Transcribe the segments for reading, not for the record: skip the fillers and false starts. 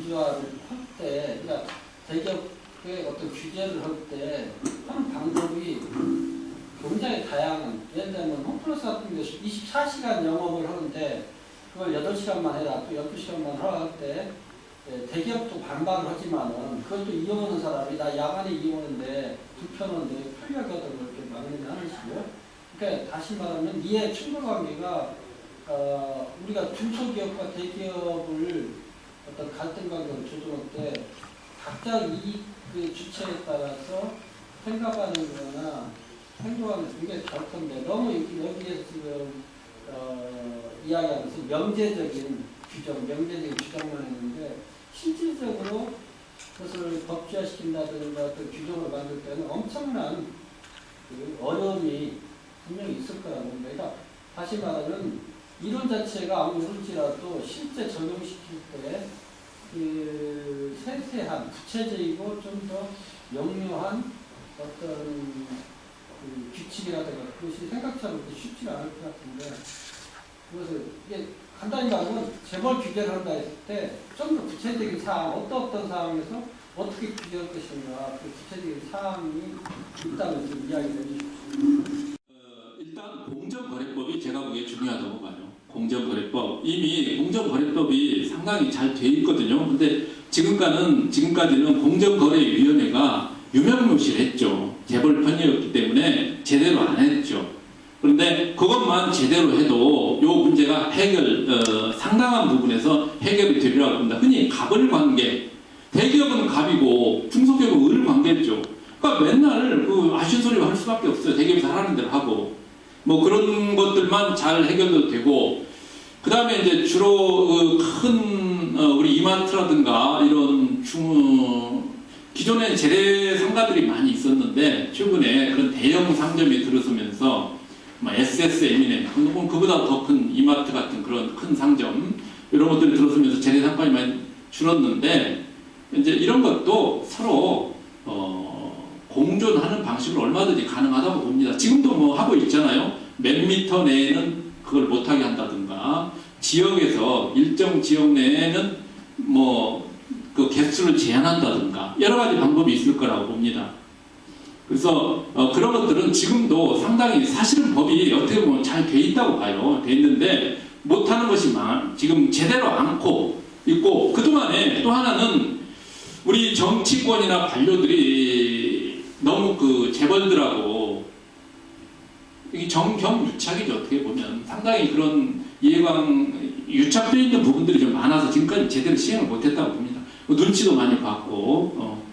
민주화를 할 때, 그러니까 대기업의 어떤 규제를 할 때 하는 방법이 굉장히 다양한, 예를 들면 홈플러스 같은 경우 24시간 영업을 하는데 그걸 8시간만 해라, 또 12시간만 하라 할 때 대기업도 반발을 하지만은 그것도 이용하는 사람이 나 야간에 이용하는데 불편한데 편리하거든 이렇게 말을 하는 식이요. 그러니까 다시 말하면 이해 충돌 관계가 우리가 중소기업과 대기업을 어떤 갈등 관계를 조정할 때 각자 이익 그 주체에 따라서 생각하는 거나 행동하는 게 다를 건데 너무 여기에 지금 이야기하면서 명제적인 규정, 명제적인 주장만 했는데 실질적으로 그것을 법제화시킨다든가 또 규정을 만들 때는 엄청난 그 어려움이 분명히 있을 거라고 봅니다. 그러니까 다시 말하면 이론 자체가 아무리 옳을지라도 실제 적용시킬 때 그 세세한 구체적이고 좀 더 명료한 어떤 그 규칙이라든가 그것이 생각처럼 쉽지가 않을 것 같은데 그것을 이게 간단히 말하면 재벌 규제를 한다 했을 때 좀 더 구체적인 사항, 어떤 상황에서 어떻게 규제할 것인가 그 구체적인 사항이 있다면 좀 이야기를 해주십시오. 일단 공정거래법이 제가 보기에 중요하다고 봐요. 공정거래법. 이미 공정거래법이 상당히 잘 돼 있거든요. 근데 지금까지는 공정거래위원회가 유명무실했죠. 재벌 편이었기 때문에 제대로 안 했죠. 그런데 그것만 제대로 해도 이 문제가 상당한 부분에서 해결이 되리라고 봅니다. 흔히 갑을 관계, 대기업은 갑이고 중소기업은 을 관계죠. 그러니까 맨날 그 아쉬운 소리 할 수밖에 없어요. 대기업이 잘하는 대로 하고 뭐 그런 것들만 잘 해결도 되고 그 다음에 이제 주로 큰 우리 이마트라든가 이런 기존에 재래 상가들이 많이 있었는데 최근에 그런 대형 상점이 들어서면서 뭐 SS, M&M, 그보다 더 큰 이마트 같은 그런 큰 상점 이런 것들이 들어서면서 재래 상가이 많이 줄었는데 이제 이런 것도 서로 공존하는 방식으로 얼마든지 가능하다고 봅니다. 지금도 뭐 하고 있잖아요. 몇 미터 내에는 그걸 못하게 한다든가 지역에서 일정 지역 내에는 뭐 그 개수를 제한한다든가 여러 가지 방법이 있을 거라고 봅니다. 그래서 그런 것들은 지금도 상당히 사실은 법이 어떻게 보면 잘 돼 있다고 봐요. 돼 있는데 못하는 것이만 지금 제대로 않고 있고 그동안에 또 하나는 우리 정치권이나 관료들이 너무 그 재벌들하고 정경유착이죠. 어떻게 보면 상당히 그런 유착되어 있는 부분들이 좀 많아서 지금까지 제대로 시행을 못했다고 봅니다. 눈치도 많이 봤고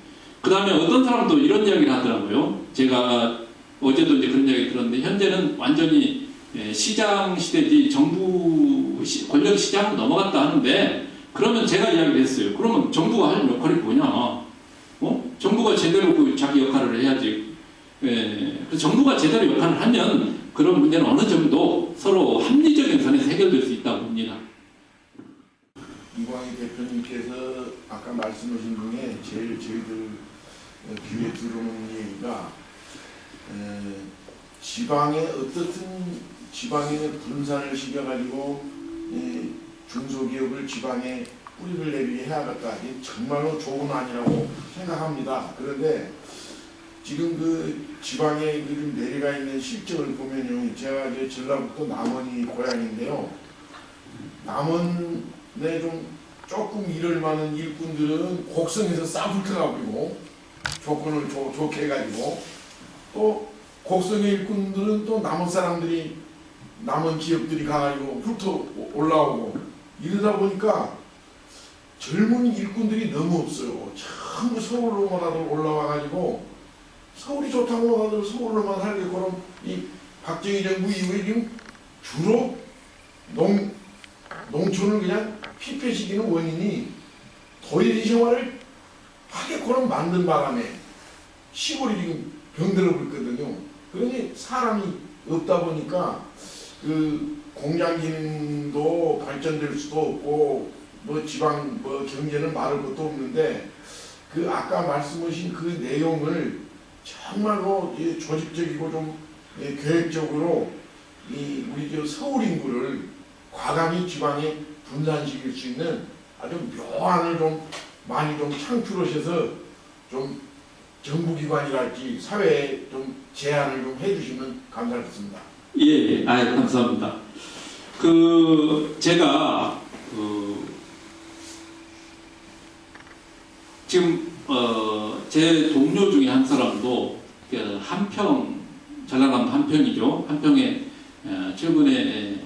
그 다음에 어떤 사람도 이런 이야기를 하더라고요. 제가 어제도 이제 그런 이야기 들었는데 현재는 완전히 시장 시대지 정부 권력 시장 넘어갔다 하는데 그러면 제가 이야기를 했어요. 그러면 정부가 할 역할이 뭐냐? 정부가 제대로 자기 역할을 해야지. 그래서 정부가 제대로 역할을 하면 그런 문제는 어느 정도 서로 합리적인 선에서 해결될 수 있다고 봅니다. 이광희 대표님께서 아까 말씀하신 중에 제일 저희들 귀에 들어오는 얘기가 지방에 어떻든 지방에 분산을 시켜가지고 중소기업을 지방에 뿌리를 내리게 해야겠다. 정말로 좋은 안이라고 생각합니다. 그런데 지금 그 지방에 내려가 있는 실정을 보면요. 제가 이제 전라북도 남원이 고향인데요. 남원에 좀 조금 일을 많은 일꾼들은 곡성에서 싸붙어가지고 조건을 좋게 해가지고 또 곡성의 일꾼들은 또 남원 사람들이 남원 기업들이 가가지고 훑어 올라오고 이러다 보니까 젊은 일꾼들이 너무 없어요. 전부 서울로만 다들 올라와가지고 서울이 좋다고 다들 서울로만 살게 그럼 이 박정희 정부 이후에 지금 주로 농촌을 그냥 피폐시키는 원인이 도시 생활을 하게끔 만든 바람에 시골이 지금 병들어 버렸거든요. 그러니 사람이 없다 보니까 그 공장 기능도 발전될 수도 없고 뭐 지방 뭐 경제는 말할 것도 없는데 그 아까 말씀하신 그 내용을 정말로 조직적이고 좀 계획적으로 우리 저 서울 인구를 과감히 지방에 분산시킬 수 있는 아주 묘안을 좀 많이 좀 창출하셔서 좀 정부기관이랄지 사회에 좀 제안을 좀 해주시면 감사하겠습니다. 예, 감사합니다. 제가 지금 제 동료 중에 한 사람도 전라남도 한평이죠. 한평에 최근에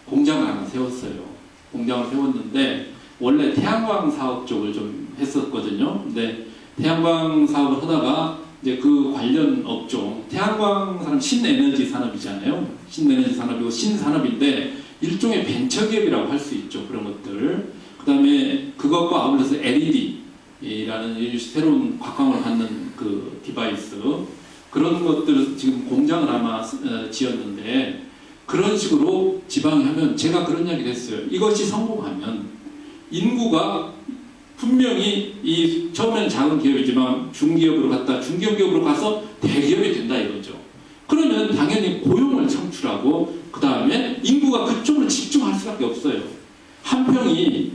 공장을 하나 세웠어요. 공장을 세웠는데 원래 태양광 사업 쪽을 좀 했었거든요. 근데 태양광 사업을 하다가 이제 그 관련 업종, 태양광 산업 신에너지 산업이잖아요. 신에너지 산업이고 신산업인데 일종의 벤처기업이라고 할 수 있죠. 그런 것들. 그 다음에 그것과 아울러서 LED라는 새로운 곽광을 받는 그 디바이스, 그런 것들을 지금 공장을 아마 지었는데, 그런 식으로 지방에 하면, 제가 그런 이야기를 했어요. 이것이 성공하면 인구가 분명히 처음에는 작은 기업이지만 중기업으로 갔다 중견기업으로 가서 대기업이 된다 이거죠. 그러면 당연히 고용을 창출하고 그 다음에 인구가 그쪽으로 집중할 수밖에 없어요. 한평이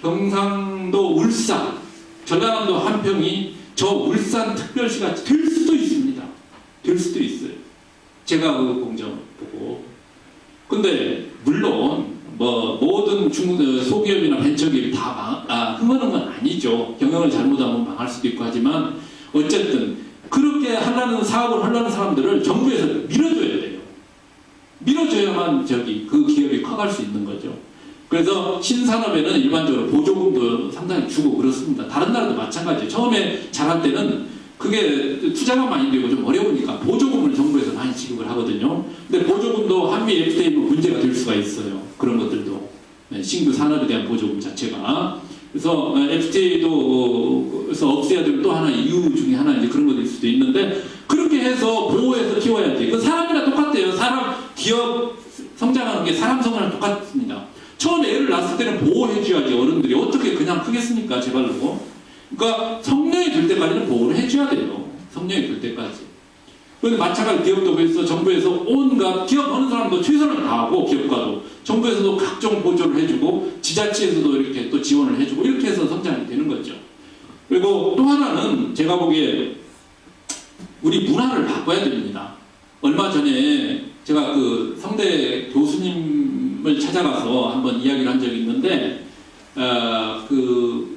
경상도 울산, 전라남도 한평이 저 울산 특별시가 될 수도 있습니다. 될 수도 있어요. 제가 그 공장을 보고. 근데 물론 모든 소기업이나 벤처기업이 다 흥하는 건 아니죠. 경영을 잘못하면 망할 수도 있고 하지만 어쨌든 그렇게 하려는 사업을 하려는 사람들을 정부에서 밀어줘야 돼요. 밀어줘야만 그 기업이 커갈 수 있는 거죠. 그래서 신산업에는 일반적으로 보조금도 상당히 주고 그렇습니다. 다른 나라도 마찬가지예요. 처음에 잘할 때는 그게 투자가 많이 되고 좀 어려우니까 보조금을 정부에서 많이 지급을 하거든요. 근데 보조금도 한미 FTA 문제가 될 수가 있어요. 그런 것들도. 신규 산업에 대한 보조금 자체가. 그래서 FTA도 그래서 없애야 될 또 하나 이유 중에 하나 이제 그런 것일 수도 있는데, 그렇게 해서 보호해서 키워야지. 그 사람이랑 똑같아요. 기업 성장하는 게 사람 성장랑 똑같습니다. 처음에 애를 낳았을 때는 보호해줘야지. 어른들이 어떻게 그냥 크겠습니까? 제발로. 그러니까 성년이 될 때까지는 보호를 해줘야 돼요. 성년이 될 때까지. 그런데 마찬가지로 기업도 그래서 정부에서 온갖 기업 하는 사람도 최선을 다하고, 기업가도 정부에서도 각종 보조를 해주고 지자체에서도 이렇게 또 지원을 해주고 이렇게 해서 성장이 되는 거죠. 그리고 또 하나는 제가 보기에 우리 문화를 바꿔야 됩니다. 얼마 전에 제가 그 성대 교수님을 찾아가서 한번 이야기를 한 적이 있는데, 그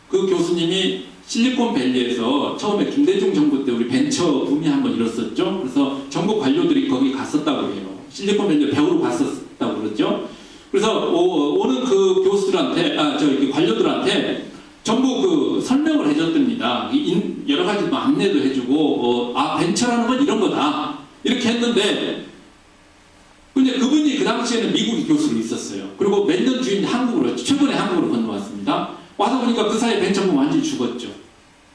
교수님이 실리콘밸리에서 처음에 김대중 정부 때 우리 벤처 붐이 한번 일었었죠. 그래서 전국 관료들이 거기 갔었다고 해요. 실리콘밸리 배우러 갔었다고 그러죠. 그래서 오는 그 교수들한테, 관료들한테 전부 그 설명을 해줬답니다. 여러 가지 안내도 해주고, 벤처라는 건 이런 거다. 이렇게 했는데, 근데 그분이 그 당시에는 미국에 교수로 있었어요. 그리고 몇 년 뒤에 최근에 한국으로 건너왔습니다. 와서 보니까 그 사이에 벤처는 완전히 죽었죠.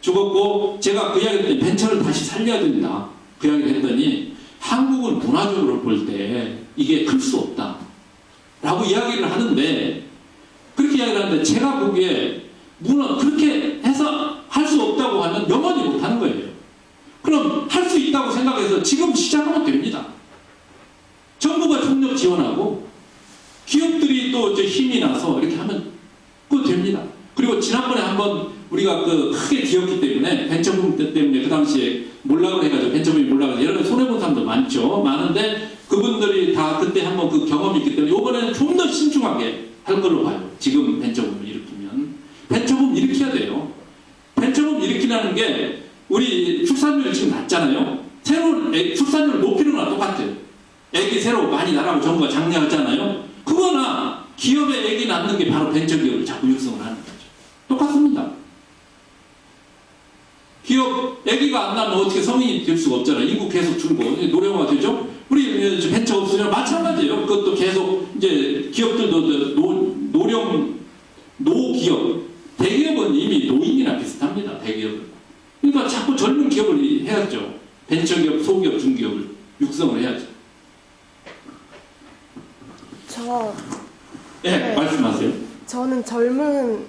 죽었고, 제가 그 이야기 했더니 벤처를 다시 살려야 된다. 그 이야기를 했더니, 한국은 문화적으로 볼 때 이게 클 수 없다. 라고 이야기를 하는데, 그렇게 이야기를 하는데, 제가 보기에 그렇게 해서 할 수 없다고 하면 영원히 못 하는 거예요. 그럼 할 수 있다고 생각해서 지금 시작하면 됩니다. 정부가 총력 지원하고, 기업들이 또 힘이 나서 이렇게 하면 그거 됩니다. 그리고 지난번에 한번 우리가 크게 뒤었기 때문에 벤처붐 때문에 그 당시에 몰락을 해가지고 벤처붐이 몰락을 여러 가지 손해본 사람도 많은데 그분들이 다 그때 한번 그 경험이 있기 때문에 이번에는 좀 더 신중하게 할 걸로 봐요. 지금 벤처붐을 일으키면 벤처붐 일으켜야 돼요. 벤처붐 일으키라는 게 우리 출산율이 지금 낮잖아요. 새로운 출산율을 높이는 거랑 똑같아요. 애기 새로 많이 나라고 정부가 장려하잖아요. 그거나 기업에 애기 낳는 게 바로 벤처기업을 자꾸 육성을 하는 거죠. 똑같습니다. 기업 애기가 안 나면 어떻게 성인이 될 수가 없잖아요. 인구 계속 줄고 노령화가 되죠. 우리 벤처 없으면 마찬가지예요. 그것도 계속 이제 기업들도 노기업, 대기업은 이미 노인이랑 비슷합니다. 대기업은. 그러니까 자꾸 젊은 기업을 해야죠. 벤처기업, 소기업, 중기업을 육성을 해야죠. 네, 말씀하세요. 저는 젊은인데요.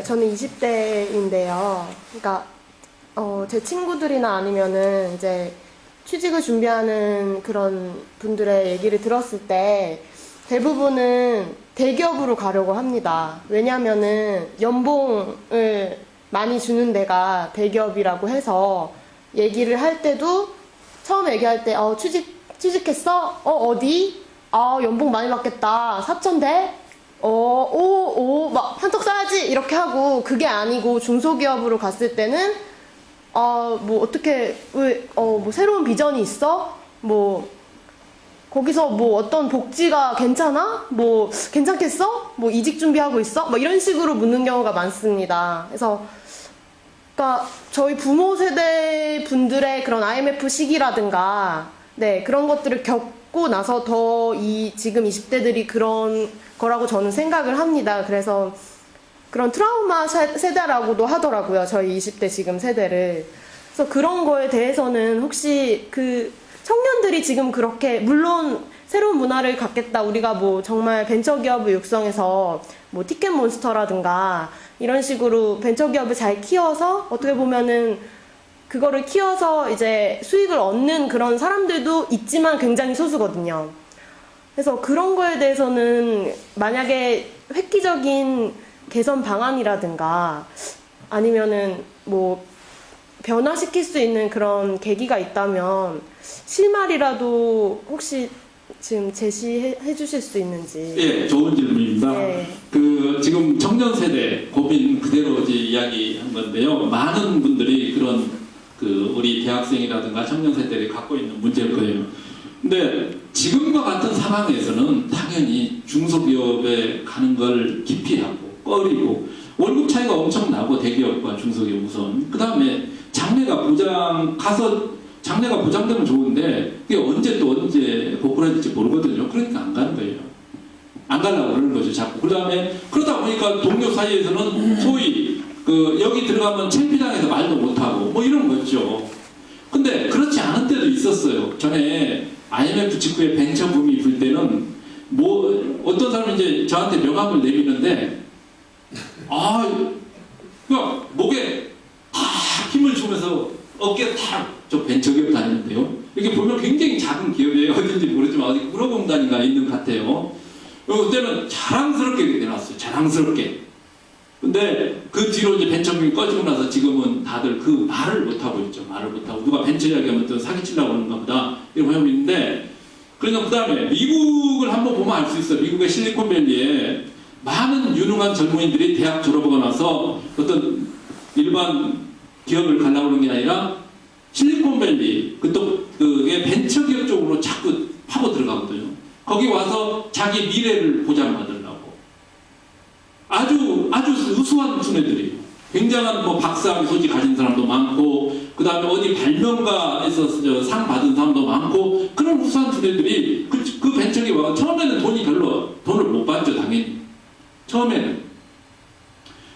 저는 20대인데요. 그러니까 제 친구들이나 아니면은 이제 취직을 준비하는 그런 분들의 얘기를 들었을 때 대부분은 대기업으로 가려고 합니다. 왜냐면은 연봉을 많이 주는 데가 대기업이라고 해서 얘기를 할 때도 처음에 얘기할 때 취직했어? 어디? 연봉 많이 받겠다. 4,000대? 막 한턱 쏴야지 이렇게 하고, 그게 아니고 중소기업으로 갔을 때는 뭐 어떻게 뭐 새로운 비전이 있어? 뭐 거기서 뭐 어떤 복지가 괜찮아? 뭐 괜찮겠어? 뭐 이직 준비하고 있어? 뭐 이런 식으로 묻는 경우가 많습니다. 그래서 그러니까 저희 부모 세대 분들의 그런 IMF 시기라든가 그런 것들을 겪고 나서 더 지금 20대들이 그런 거라고 저는 생각을 합니다. 그래서 그런 트라우마 세대라고도 하더라고요. 저희 20대 지금 세대를. 그래서 그런 거에 대해서는 혹시 그 청년들이 지금 그렇게, 물론 새로운 문화를 갖겠다, 우리가 뭐 정말 벤처기업을 육성해서 뭐 티켓몬스터라든가 이런 식으로 벤처기업을 잘 키워서 어떻게 보면은 그거를 키워서 이제 수익을 얻는 그런 사람들도 있지만 굉장히 소수거든요. 그래서 그런 거에 대해서는 만약에 획기적인 개선 방안이라든가 아니면은 뭐 변화시킬 수 있는 그런 계기가 있다면 실마리라도 혹시 지금 제시해 주실 수 있는지. 예, 좋은 질문입니다. 네. 지금 청년 세대 고민 그대로 이제 이야기한 건데요. 많은 분들이 그런 우리 대학생이라든가 청년 세대들이 갖고 있는 문제일 거예요. 근데 지금과 같은 상황에서는 당연히 중소기업에 가는 걸 기피하고 꺼리고, 월급 차이가 엄청 나고 대기업과 중소기업 우선, 그 다음에 장래가 보장되면 좋은데 그게 언제 복구해질지 모르거든요. 그러니까 안 가는 거예요. 안 가려고 그러는 거죠, 자꾸. 그 다음에 그러다 보니까 동료 사이에서는 소위 여기 들어가면 창피당해서 말도 못하고 뭐 이런 거죠. 근데 그렇지 않은 때도 있었어요. 전에 IMF 직후에 벤처 붐이 불 때는 뭐 어떤 사람이 이제 저한테 명함을 내미는데 그냥 목에 다 힘을 주면서 어깨에 저 벤처기업 다니는데요. 이렇게 보면 굉장히 작은 기업이에요. 어딘지 모르지만 어디 꾸러공단인가 있는 것 같아요. 그때는 자랑스럽게 내놨어요. 자랑스럽게. 근데 그 뒤로 이제 벤처기업이 꺼지고 나서 지금은 다들 그 말을 못하고 있죠. 말을 못하고 누가 벤처 이야기하면 또 사기치려고 하는가 보다 이런 하고 있는데, 그러니까 그 다음에 미국을 한번 보면 알 수 있어요. 미국의 실리콘밸리에 많은 유능한 젊은이들이 대학 졸업하고 나서 어떤 일반 기업을 가려고 하는 게 아니라 실리콘밸리 그게 벤처기업 쪽으로 자꾸 파고 들어가거든요. 거기 와서 자기 미래를 보장받으려고 아주 우수한 순애들이, 굉장한 뭐 박사학위 소지 가진 사람도 많고, 그 다음에 어디 발명가에서 상 받은 사람도 많고, 그런 우수한 순애들이 그 벤처기업 와서 처음에는 돈을 못 받죠, 당연히. 처음에는.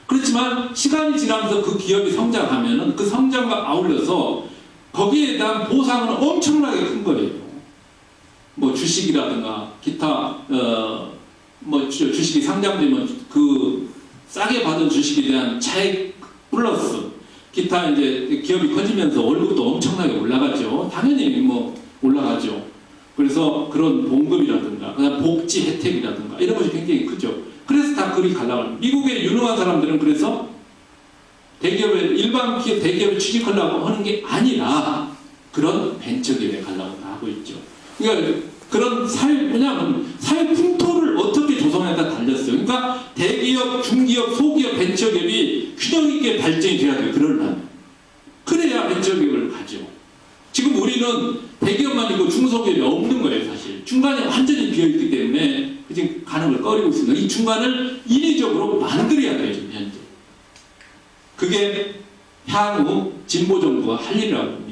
그렇지만 시간이 지나면서 그 기업이 성장하면은 그 성장과 아울러서 거기에 대한 보상은 엄청나게 큰 거예요. 뭐 주식이라든가 기타 뭐 주식이 상장되면 그 싸게 받은 주식에 대한 차익 플러스 기타 이제 기업이 커지면서 월급도 엄청나게 올라가죠. 당연히 뭐 올라가죠. 그래서 그런 봉급이라든가 그다음 복지 혜택이라든가 이런 것이 굉장히 크죠. 그래서 다 그리 가려고 합니다. 미국의 유능한 사람들은 그래서 일반 기업 대기업에 취직하려고 하는 게 아니라 그런 벤처기업에 가려고 하고 있죠. 그러니까 그런 왜냐하면 사회 풍토를 어떻게 조성하냐에 달렸어요. 그러니까 대기업, 중기업, 소기업, 벤처기업이 균형 있게 발전이 돼야 돼요. 그러려면. 그래야 벤처기업을 가죠. 지금 우리는 대기업만 있고 중소기업이 없는 거예요, 사실. 중간에 완전히 비어있기 때문에 지금 가는 걸 꺼리고 있습니다. 이 중간을 인위적으로 만들어야 돼요, 지금 현재. 그게 향후 진보 정부가 할 일이라고